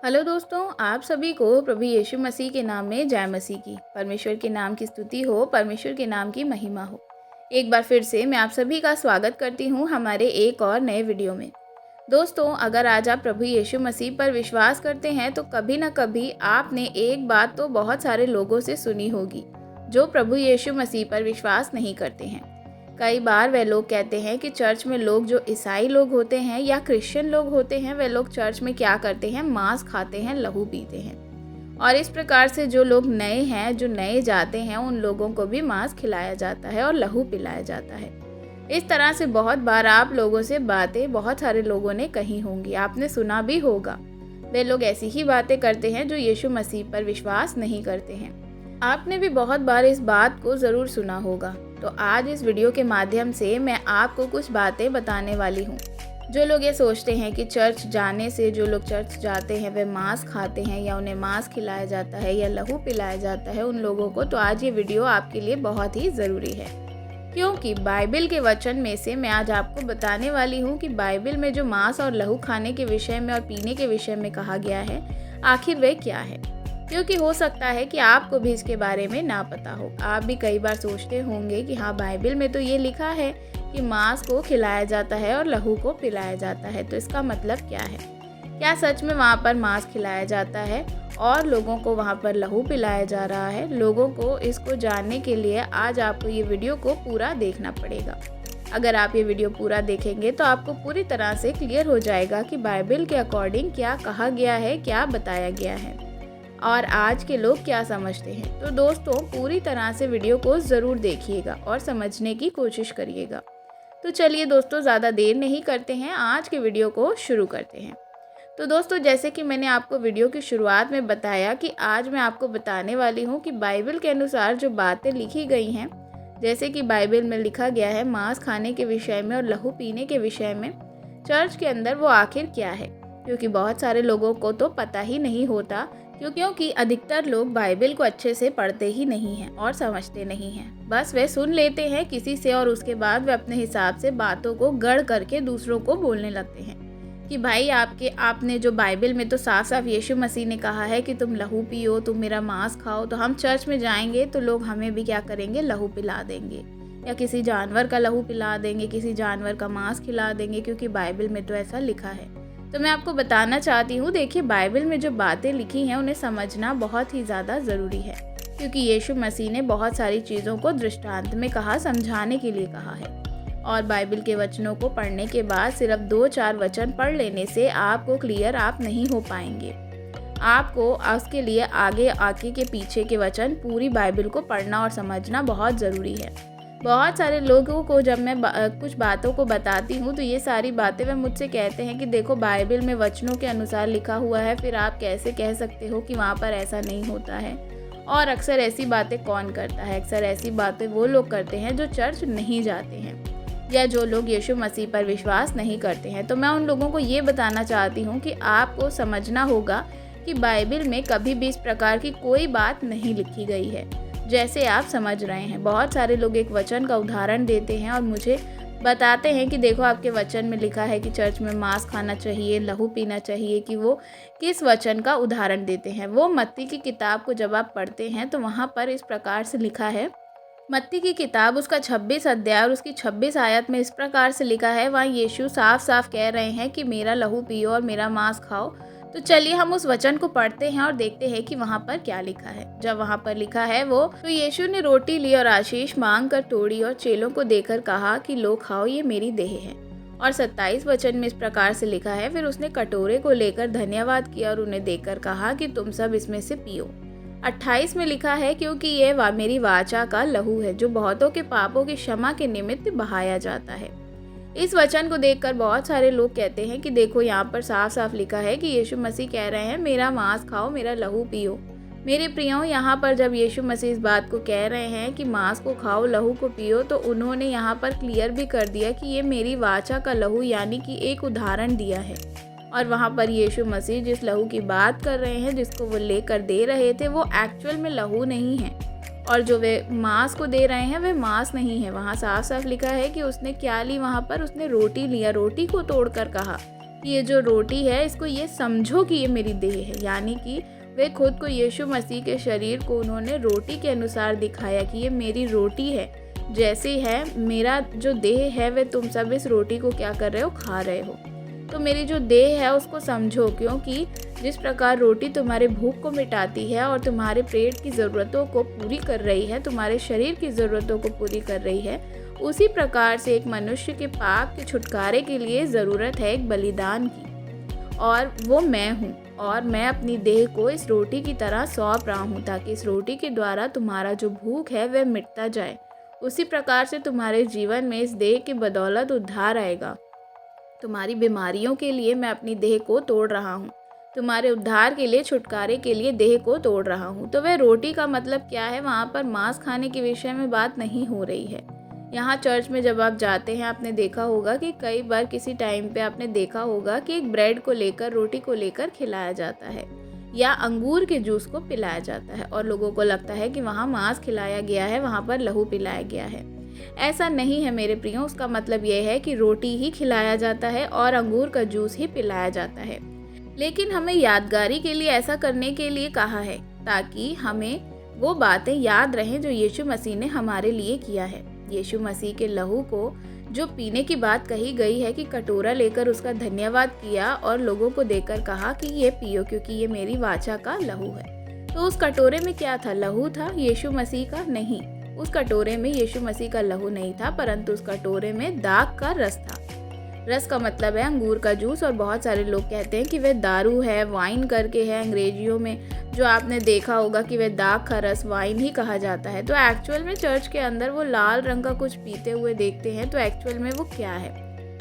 Hello दोस्तों, आप सभी को प्रभु यीशु मसीह के नाम में जय मसीह की। परमेश्वर के नाम की स्तुति हो, परमेश्वर के नाम की महिमा हो। एक बार फिर से मैं आप सभी का स्वागत करती हूँ हमारे एक और नए वीडियो में। दोस्तों, अगर आज आप प्रभु यीशु मसीह पर विश्वास करते हैं तो कभी ना कभी आपने एक बात तो बहुत सारे लोगों से सुनी होगी जो प्रभु यीशु मसीह पर विश्वास नहीं करते हैं। कई बार वे लोग कहते हैं कि चर्च में लोग जो ईसाई लोग होते हैं या क्रिश्चियन लोग होते हैं, वे लोग चर्च में क्या करते हैं, मांस खाते हैं, लहू पीते हैं। और इस प्रकार से जो लोग नए हैं, जो नए जाते हैं, उन लोगों को भी मांस खिलाया जाता है और लहू पिलाया जाता है। इस तरह से बहुत बार आप लोगों से बातें बहुत सारे लोगों ने कही होंगी, आपने सुना भी होगा। वे लोग ऐसी ही बातें करते हैं जो यीशु मसीह पर विश्वास नहीं करते हैं। आपने भी बहुत बार इस बात को ज़रूर सुना होगा। तो आज इस वीडियो के माध्यम से मैं आपको कुछ बातें बताने वाली हूँ। जो लोग ये सोचते हैं कि चर्च जाने से, जो लोग चर्च जाते हैं वे मांस खाते हैं या उन्हें मांस खिलाया जाता है या लहू पिलाया जाता है, उन लोगों को तो आज ये वीडियो आपके लिए बहुत ही ज़रूरी है। क्योंकि बाइबल के वचन में से मैं आज आपको बताने वाली हूँ कि बाइबल में जो मांस और लहू खाने के विषय में और पीने के विषय में कहा गया है, आखिर वे क्या है। क्योंकि हो सकता है कि आपको भी इसके बारे में ना पता हो। आप भी कई बार सोचते होंगे कि हाँ, बाइबल में तो ये लिखा है कि मांस को खिलाया जाता है और लहू को पिलाया जाता है, तो इसका मतलब क्या है? क्या सच में वहाँ पर मांस खिलाया जाता है और लोगों को वहाँ पर लहू पिलाया जा रहा है? लोगों को इसको जानने के लिए आज आपको ये वीडियो को पूरा देखना पड़ेगा। अगर आप ये वीडियो पूरा देखेंगे तो आपको पूरी तरह से क्लियर हो जाएगा कि बाइबल के अकॉर्डिंग क्या कहा गया है, क्या बताया गया है और आज के लोग क्या समझते हैं। तो दोस्तों, पूरी तरह से वीडियो को ज़रूर देखिएगा और समझने की कोशिश करिएगा। तो चलिए दोस्तों, ज़्यादा देर नहीं करते हैं, आज के वीडियो को शुरू करते हैं। तो दोस्तों, जैसे कि मैंने आपको वीडियो की शुरुआत में बताया कि आज मैं आपको बताने वाली हूँ कि बाइबल के अनुसार जो बातें लिखी गई हैं, जैसे कि बाइबल में लिखा गया है मांस खाने के विषय में और लहू पीने के विषय में, चर्च के अंदर वो आखिर क्या है। क्योंकि बहुत सारे लोगों को तो पता ही नहीं होता, क्योंकि अधिकतर लोग बाइबल को अच्छे से पढ़ते ही नहीं हैं और समझते नहीं हैं। बस वे सुन लेते हैं किसी से और उसके बाद वे अपने हिसाब से बातों को गढ़ करके दूसरों को बोलने लगते हैं कि भाई आपने जो बाइबल में तो साफ साफ यीशु मसीह ने कहा है कि तुम लहू पियो, तुम मेरा मांस खाओ, तो हम चर्च में जाएंगे तो लोग हमें भी क्या करेंगे, लहू पिला देंगे या किसी जानवर का लहू पिला देंगे, किसी जानवर का मांस खिला देंगे, क्योंकि बाइबल में तो ऐसा लिखा है। तो मैं आपको बताना चाहती हूँ, देखिए बाइबल में जो बातें लिखी हैं उन्हें समझना बहुत ही ज़्यादा ज़रूरी है। क्योंकि यीशु मसीह ने बहुत सारी चीज़ों को दृष्टांत में कहा, समझाने के लिए कहा है। और बाइबल के वचनों को पढ़ने के बाद सिर्फ 2-4 वचन पढ़ लेने से आपको क्लियर आप नहीं हो पाएंगे। आपको उसके लिए आगे के पीछे के वचन, पूरी बाइबल को पढ़ना और समझना बहुत ज़रूरी है। बहुत सारे लोगों को जब मैं कुछ बातों को बताती हूँ तो ये सारी बातें वे मुझसे कहते हैं कि देखो बाइबल में वचनों के अनुसार लिखा हुआ है, फिर आप कैसे कह सकते हो कि वहाँ पर ऐसा नहीं होता है। और अक्सर ऐसी बातें कौन करता है? अक्सर ऐसी बातें वो लोग करते हैं जो चर्च नहीं जाते हैं या जो लोग यीशु मसीह पर विश्वास नहीं करते हैं। तो मैं उन लोगों को ये बताना चाहती हूँ कि आपको समझना होगा कि बाइबल में कभी भी इस प्रकार की कोई बात नहीं लिखी गई है जैसे आप समझ रहे हैं। बहुत सारे लोग एक वचन का उदाहरण देते हैं और मुझे बताते हैं कि देखो आपके वचन में लिखा है कि चर्च में मांस खाना चाहिए, लहू पीना चाहिए, कि वो किस वचन का उदाहरण देते हैं। वो मत्ती की किताब को जब आप पढ़ते हैं तो वहाँ पर इस प्रकार से लिखा है, मत्ती की किताब उसका 26 अध्याय और उसकी 26 आयत में इस प्रकार से लिखा है, वहाँ यीशु साफ साफ कह रहे हैं कि मेरा लहू पियो और मेरा मांस खाओ। तो चलिए हम उस वचन को पढ़ते हैं और देखते हैं कि वहाँ पर क्या लिखा है। जब वहाँ पर लिखा है वो, तो यीशु ने रोटी ली और आशीष मांग कर तोड़ी और चेलों को देकर कहा कि लो खाओ, ये मेरी देह है। और 27 वचन में इस प्रकार से लिखा है, फिर उसने कटोरे को लेकर धन्यवाद किया और उन्हें देकर कहा कि तुम सब इसमें से पियो। 28 में लिखा है, क्योंकि ये मेरी वाचा का लहू है जो बहुतों के पापों की क्षमा के निमित्त बहाया जाता है। इस वचन को देखकर बहुत सारे लोग कहते हैं कि देखो यहाँ पर साफ साफ लिखा है कि यीशु मसीह कह रहे हैं मेरा मांस खाओ, मेरा लहू पियो। मेरे प्रियो, यहाँ पर जब यीशु मसीह इस बात को कह रहे हैं कि मांस को खाओ, लहू को पियो, तो उन्होंने यहाँ पर क्लियर भी कर दिया कि ये मेरी वाचा का लहू, यानी कि एक उदाहरण दिया है। और वहाँ पर यीशु मसीह जिस लहू की बात कर रहे हैं, जिसको वो लेकर दे रहे थे, वो एक्चुअल में लहू नहीं है। और जो वे मांस को दे रहे हैं वे मांस नहीं है। वहाँ साफ साफ लिखा है कि उसने क्या ली, वहाँ पर उसने रोटी लिया, रोटी को तोड़कर कहा कि ये जो रोटी है इसको ये समझो कि ये मेरी देह है। यानी कि वे खुद को यीशु मसीह के शरीर को उन्होंने रोटी के अनुसार दिखाया कि ये मेरी रोटी है, जैसे है मेरा जो देह है वे तुम सब इस रोटी को क्या कर रहे हो, खा रहे हो। तो मेरी जो देह है उसको समझो, क्योंकि जिस प्रकार रोटी तुम्हारे भूख को मिटाती है और तुम्हारे पेट की ज़रूरतों को पूरी कर रही है, तुम्हारे शरीर की ज़रूरतों को पूरी कर रही है, उसी प्रकार से एक मनुष्य के पाप के छुटकारे के लिए ज़रूरत है एक बलिदान की, और वो मैं हूँ। और मैं अपनी देह को इस रोटी की तरह सौंप रहा हूँ ताकि इस रोटी के द्वारा तुम्हारा जो भूख है वह मिटता जाए। उसी प्रकार से तुम्हारे जीवन में इस देह की बदौलत उद्धार आएगा। तुम्हारी बीमारियों के लिए मैं अपनी देह को तोड़ रहा हूँ, तुम्हारे उद्धार के लिए, छुटकारे के लिए देह को तोड़ रहा हूँ। तो वह रोटी का मतलब क्या है, वहाँ पर मांस खाने के विषय में बात नहीं हो रही है। यहाँ चर्च में जब आप जाते हैं आपने देखा होगा कि कई बार किसी टाइम पे आपने देखा होगा कि एक ब्रेड को लेकर, रोटी को लेकर खिलाया जाता है या अंगूर के जूस को पिलाया जाता है, और लोगों को लगता है कि वहाँ मांस खिलाया गया है, वहाँ पर लहू पिलाया गया है। ऐसा नहीं है मेरे प्रियो। उसका मतलब यह है कि रोटी ही खिलाया जाता है और अंगूर का जूस ही पिलाया जाता है, लेकिन हमें यादगारी के लिए ऐसा करने के लिए कहा है ताकि हमें वो बातें याद रहें जो यीशु मसीह ने हमारे लिए किया है। यीशु मसीह के लहू को जो पीने की बात कही गई है कि कटोरा लेकर उसका धन्यवाद किया और लोगों को देकर कहा कि ये पियो क्योंकि ये मेरी वाचा का लहू है। तो उस कटोरे में क्या था, लहू था यीशु मसीह का? नहीं, उस कटोरे में यीशु मसीह का लहू नहीं था, परंतु उस कटोरे में दाख का रस था। रस का मतलब है अंगूर का जूस, और बहुत सारे लोग कहते हैं कि वह दारू है, वाइन करके है अंग्रेजियों में, जो आपने देखा होगा कि वह दाख का रस वाइन ही कहा जाता है। तो एक्चुअल में चर्च के अंदर वो लाल रंग का कुछ पीते हुए देखते हैं, तो एक्चुअल में वो क्या है,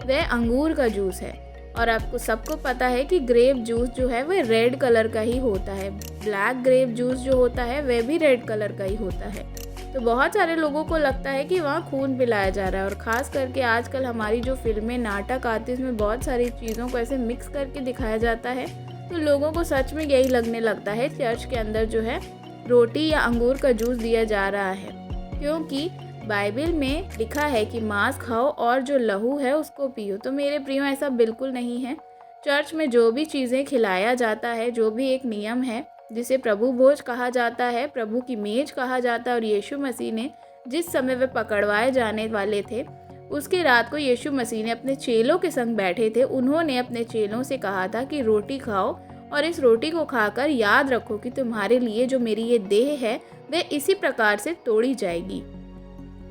वह अंगूर का जूस है। और आपको सबको पता है कि ग्रेप जूस जो है वह रेड कलर का ही होता है, ब्लैक ग्रेप जूस जो होता है वह भी रेड कलर का ही होता है। तो बहुत सारे लोगों को लगता है कि वहाँ खून पिलाया जा रहा है, और ख़ास करके आजकल हमारी जो फिल्में, नाटक आती है उसमें बहुत सारी चीज़ों को ऐसे मिक्स करके दिखाया जाता है, तो लोगों को सच में यही लगने लगता है चर्च के अंदर जो है रोटी या अंगूर का जूस दिया जा रहा है, क्योंकि बाइबल में लिखा है कि मांस खाओ और जो लहू है उसको पियो। तो मेरे प्रियो ऐसा बिल्कुल नहीं है। चर्च में जो भी चीज़ें खिलाया जाता है, जो भी एक नियम है जिसे प्रभु भोज कहा जाता है, प्रभु की मेज कहा जाता है, और यीशु मसीह ने जिस समय वे पकड़वाए जाने वाले थे उसकी रात को यीशु मसीह ने अपने चेलों के संग बैठे थे। उन्होंने अपने चेलों से कहा था कि रोटी खाओ और इस रोटी को खाकर याद रखो कि तुम्हारे लिए जो मेरी ये देह है वह इसी प्रकार से तोड़ी जाएगी,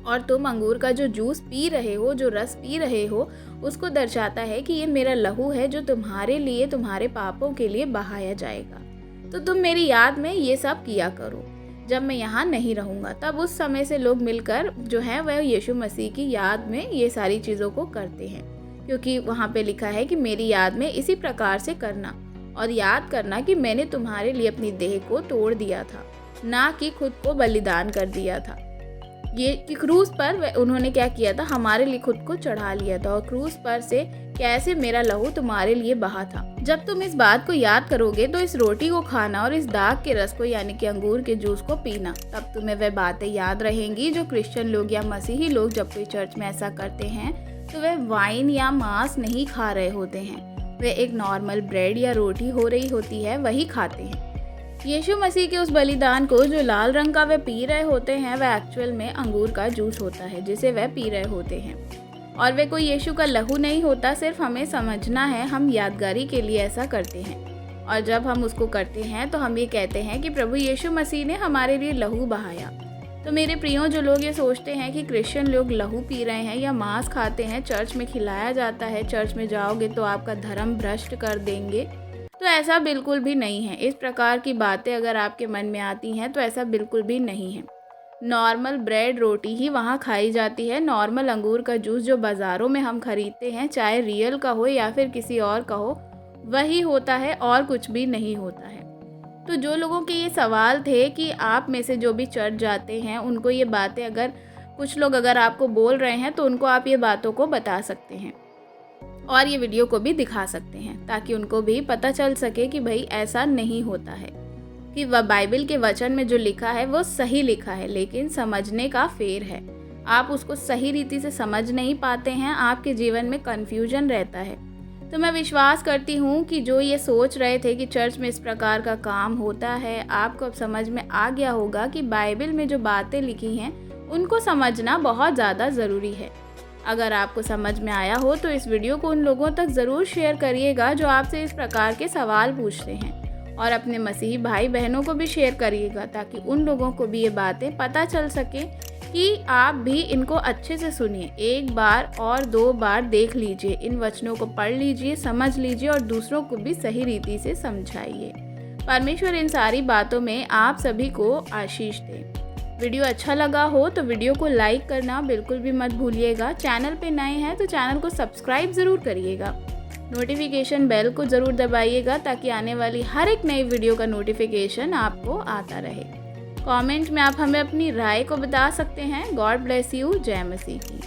और तुम अंगूर का जो जूस पी रहे हो, जो रस पी रहे हो, उसको दर्शाता है कि ये मेरा लहू है जो तुम्हारे लिए, तुम्हारे पापों के लिए बहाया जाएगा। तो तुम मेरी याद में ये सब किया करो जब मैं यहाँ नहीं रहूँगा। तब उस समय से लोग मिलकर जो है वह यीशु मसीह की याद में ये सारी चीज़ों को करते हैं, क्योंकि वहाँ पे लिखा है कि मेरी याद में इसी प्रकार से करना, और याद करना कि मैंने तुम्हारे लिए अपनी देह को तोड़ दिया था, ना कि खुद को बलिदान कर दिया था। ये कि क्रूस पर उन्होंने क्या किया था, हमारे लिए खुद को चढ़ा लिया था, और क्रूस पर से कैसे मेरा लहू तुम्हारे लिए बहा था। जब तुम इस बात को याद करोगे तो इस रोटी को खाना और इस दाग के रस को यानी कि अंगूर के जूस को पीना, तब तुम्हें वह बातें याद रहेंगी जो क्रिश्चियन लोग या मसीही लोग जब कोई चर्च में ऐसा करते हैं तो वह वाइन या मांस नहीं खा रहे होते हैं, वे एक नॉर्मल ब्रेड या रोटी हो रही होती है वही खाते हैं। यीशु मसीह के उस बलिदान को जो लाल रंग का वे पी रहे होते हैं वह एक्चुअल में अंगूर का जूस होता है जिसे वह पी रहे होते हैं, और वे कोई यीशु का लहू नहीं होता। सिर्फ हमें समझना है, हम यादगारी के लिए ऐसा करते हैं, और जब हम उसको करते हैं तो हम ये कहते हैं कि प्रभु यीशु मसीह ने हमारे लिए लहू बहाया। तो मेरे प्रियो, जो लोग ये सोचते हैं कि क्रिश्चियन लोग लहू पी रहे हैं या मांस खाते हैं, चर्च में खिलाया जाता है, चर्च में जाओगे तो आपका धर्म भ्रष्ट कर देंगे, तो ऐसा बिल्कुल भी नहीं है। इस प्रकार की बातें अगर आपके मन में आती हैं तो ऐसा बिल्कुल भी नहीं है। नॉर्मल ब्रेड रोटी ही वहाँ खाई जाती है। नॉर्मल अंगूर का जूस जो बाज़ारों में हम खरीदते हैं, चाहे रियल का हो या फिर किसी और का हो, वही होता है और कुछ भी नहीं होता है। तो जो लोगों के ये सवाल थे कि आप में से जो भी चर्च जाते हैं उनको ये बातें, अगर कुछ लोग अगर आपको बोल रहे हैं तो उनको आप ये बातों को बता सकते हैं और ये वीडियो को भी दिखा सकते हैं, ताकि उनको भी पता चल सके कि भाई ऐसा नहीं होता है, कि वह बाइबल के वचन में जो लिखा है वो सही लिखा है, लेकिन समझने का फेर है। आप उसको सही रीति से समझ नहीं पाते हैं, आपके जीवन में कन्फ्यूजन रहता है। तो मैं विश्वास करती हूँ कि जो ये सोच रहे थे कि चर्च में इस प्रकार का काम होता है, आपको अब समझ में आ गया होगा कि बाइबल में जो बातें लिखी हैं उनको समझना बहुत ज़्यादा ज़रूरी है। अगर आपको समझ में आया हो तो इस वीडियो को उन लोगों तक ज़रूर शेयर करिएगा जो आपसे इस प्रकार के सवाल पूछते हैं, और अपने मसीही भाई बहनों को भी शेयर करिएगा ताकि उन लोगों को भी ये बातें पता चल सके कि आप भी इनको अच्छे से सुनिए। एक बार और 2 बार देख लीजिए, इन वचनों को पढ़ लीजिए, समझ लीजिए और दूसरों को भी सही रीति से समझाइए। परमेश्वर इन सारी बातों में आप सभी को आशीष दे। वीडियो अच्छा लगा हो तो वीडियो को लाइक करना बिल्कुल भी मत भूलिएगा। चैनल पे नए हैं तो चैनल को सब्सक्राइब ज़रूर करिएगा। नोटिफिकेशन बेल को ज़रूर दबाइएगा ताकि आने वाली हर एक नई वीडियो का नोटिफिकेशन आपको आता रहे। कमेंट में आप हमें अपनी राय को बता सकते हैं। God bless you. जय मसीह की।